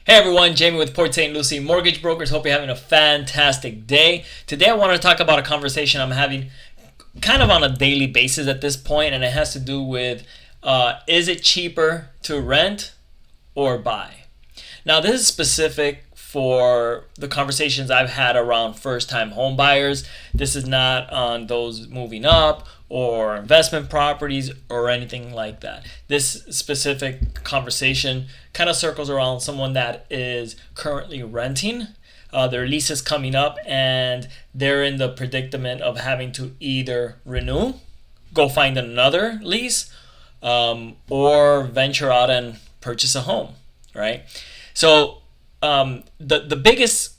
Hey everyone, Jamie with Port St. Lucie Mortgage Brokers. Hope you're having a fantastic day. Today I want to talk about a conversation I'm having kind of on a daily basis at this point, and it has to do with is it cheaper to rent or buy? Now, this is specific for the conversations I've had around first-time home buyers. This is not on those moving up or investment properties or anything like that. This specific conversation kind of circles around someone that is currently renting. Their lease is coming up and they're in the predicament of having to either renew, go find another lease, or venture out and purchase a home, right? So the biggest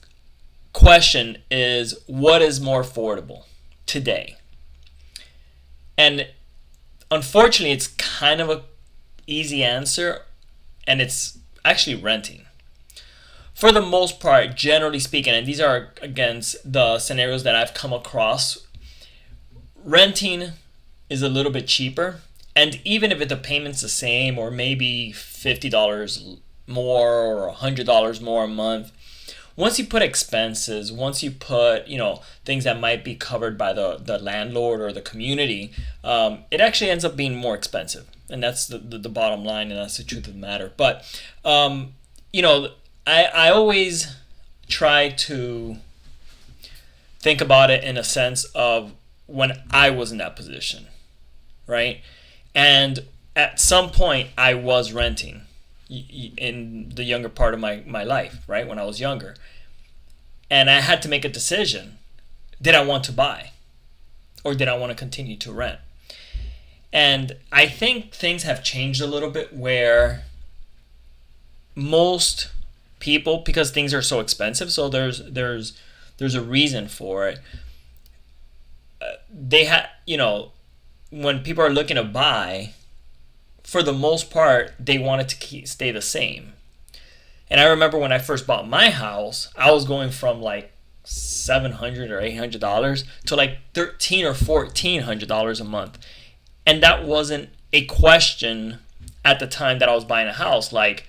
question is, what is more affordable today? And unfortunately, it's kind of a easy answer, and it's actually renting. For the most part, generally speaking, and these are against the scenarios that I've come across, renting is a little bit cheaper. And even if the payment's the same, or maybe $50 more or $100 more a month, once you put expenses, once you put things that might be covered by the landlord or the community, it actually ends up being more expensive, and that's the bottom line, and that's the truth of the matter. But I always try to think about it in a sense of when I was in that position, right? And at some point I was renting in the younger part of my life, right? When I was younger. And I had to make a decision. Did I want to buy? Or did I want to continue to rent? And I think things have changed a little bit where most people, because things are so expensive, so there's a reason for it. When people are looking to buy, for the most part, they want it to stay the same. And I remember when I first bought my house, I was going from like $700 or $800 to like $1,300 or $1,400 a month. And that wasn't a question at the time that I was buying a house. Like,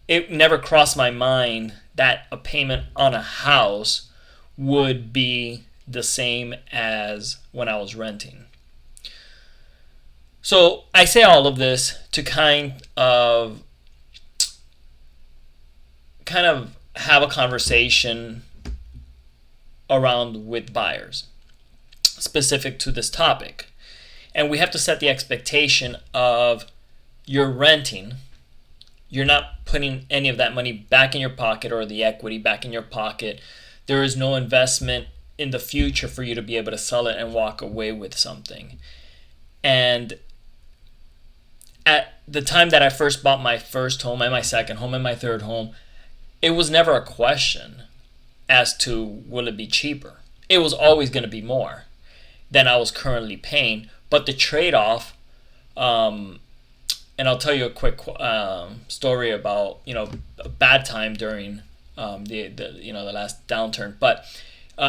it never crossed my mind that a payment on a house would be the same as when I was renting. So I say all of this to kind of have a conversation around with buyers specific to this topic. And we have to set the expectation of, you're renting, you're not putting any of that money back in your pocket or the equity back in your pocket. There is no investment in the future for you to be able to sell it and walk away with something. And at the time that I first bought my first home and my second home and my third home, it was never a question as to will it be cheaper. It was always going to be more than I was currently paying. But the trade-off, and I'll tell you a quick story about a bad time during the last downturn. But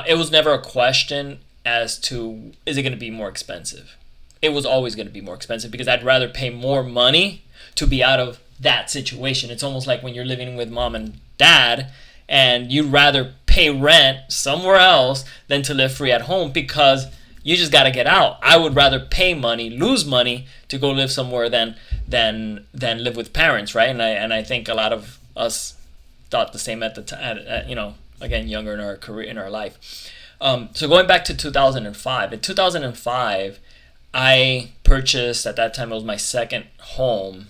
it was never a question as to, is it going to be more expensive. It was always going to be more expensive, because I'd rather pay more money to be out of that situation. It's almost like when you're living with mom and dad and you'd rather pay rent somewhere else than to live free at home, because you just got to get out. I would rather pay money, lose money to go live somewhere than live with parents, right? And I think a lot of us thought the same at the time, again, younger in our career, in our life. So going back to 2005. In 2005, I purchased, at that time it was my second home.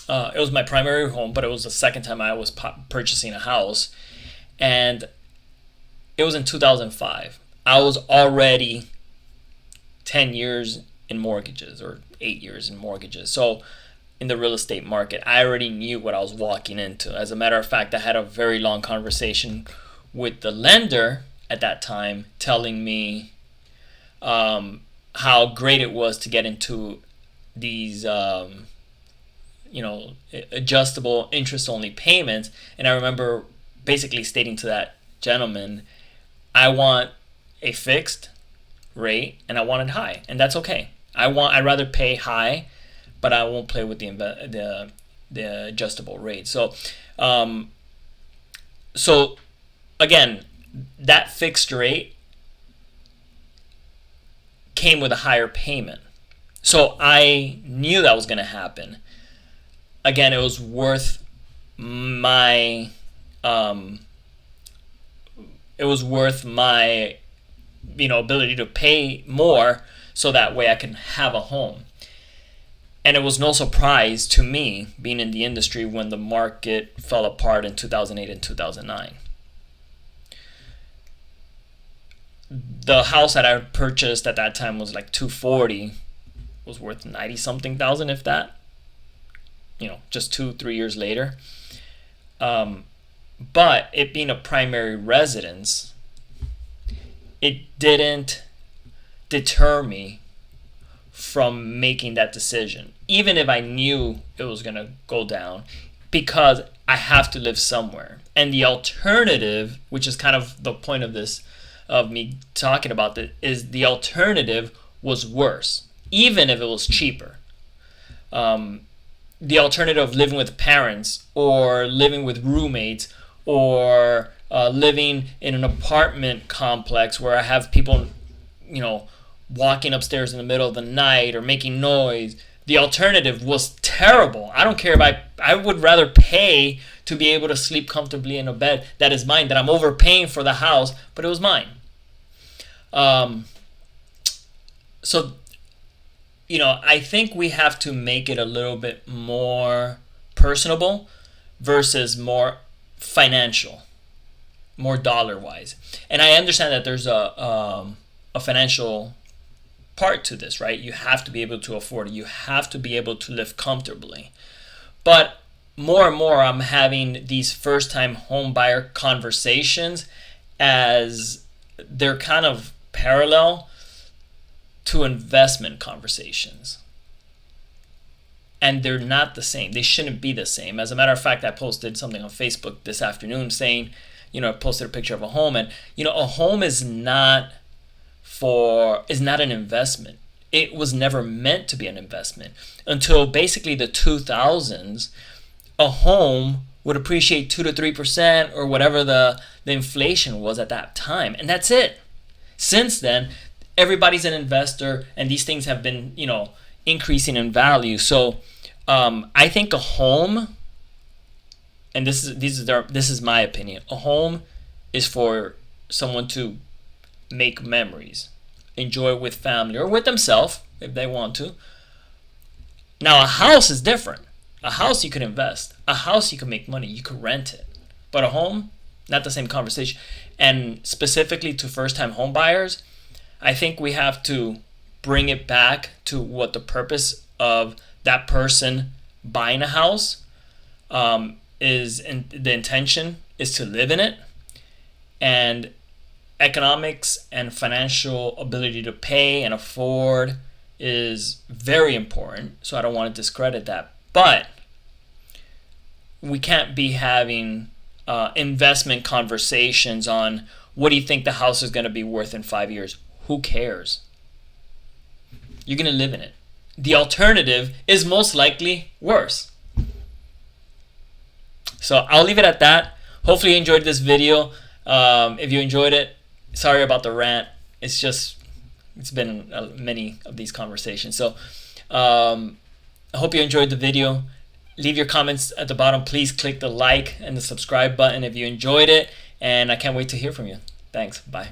It was my primary home, but it was the second time I was purchasing a house. And it was in 2005. I was already 10 years in mortgages, or 8 years in mortgages. So in the real estate market, I already knew what I was walking into. As a matter of fact, I had a very long conversation with the lender at that time, telling me how great it was to get into these adjustable interest-only payments. And I remember basically stating to that gentleman, I want a fixed rate and I want it high, and that's okay. I'd rather pay high, but I won't play with the the adjustable rate. So again, that fixed rate came with a higher payment. So I knew that was going to happen. Again, it was worth my ability to pay more, so that way I can have a home. And it was no surprise to me, being in the industry, when the market fell apart in 2008 and 2009. The house that I purchased at that time was like $240, was worth 90 something thousand, if that, just 2-3 years later. But it being a primary residence, it didn't deter me from making that decision, even if I knew it was going to go down, because I have to live somewhere. And the alternative, which is kind of the point of this, of me talking about this, is the alternative was worse, even if it was cheaper. The alternative of living with parents, or living with roommates, or living in an apartment complex where I have people, walking upstairs in the middle of the night or making noise. The alternative was terrible. I don't care if I would rather pay to be able to sleep comfortably in a bed that is mine, that I'm overpaying for the house, but it was mine. So I think we have to make it a little bit more personable versus more financial, more dollar-wise. And I understand that there's a financial part to this, right? You have to be able to afford it. You have to be able to live comfortably. But more and more, I'm having these first-time home buyer conversations as they're kind of parallel to investment conversations. And they're not the same. They shouldn't be the same. As a matter of fact, I posted something on Facebook this afternoon saying, I posted a picture of a home, and a home is not an investment. It was never meant to be an investment. Until basically the 2000s, a home would appreciate 2 to 3% or whatever the inflation was at that time, and that's it. Since then, everybody's an investor, and these things have been, increasing in value. So I think a home, and this is my opinion, a home is for someone to make memories, enjoy with family or with themselves if they want to. Now, a house is different. A house you could invest. A house you can make money. You could rent it. But a home, not the same conversation. And specifically to first-time home buyers, I think we have to bring it back to what the purpose of that person buying a house is, and the intention is to live in it. And economics and financial ability to pay and afford is very important, so I don't want to discredit that. But we can't be having investment conversations on what do you think the house is going to be worth in 5 years. Who cares? You're going to live in it. The alternative is most likely worse. So I'll leave it at that. Hopefully you enjoyed this video. If you enjoyed it, sorry about the rant. It's been many of these conversations. So I hope you enjoyed the video. Leave your comments at the bottom. Please click the like and the subscribe button if you enjoyed it. And I can't wait to hear from you. Thanks. Bye.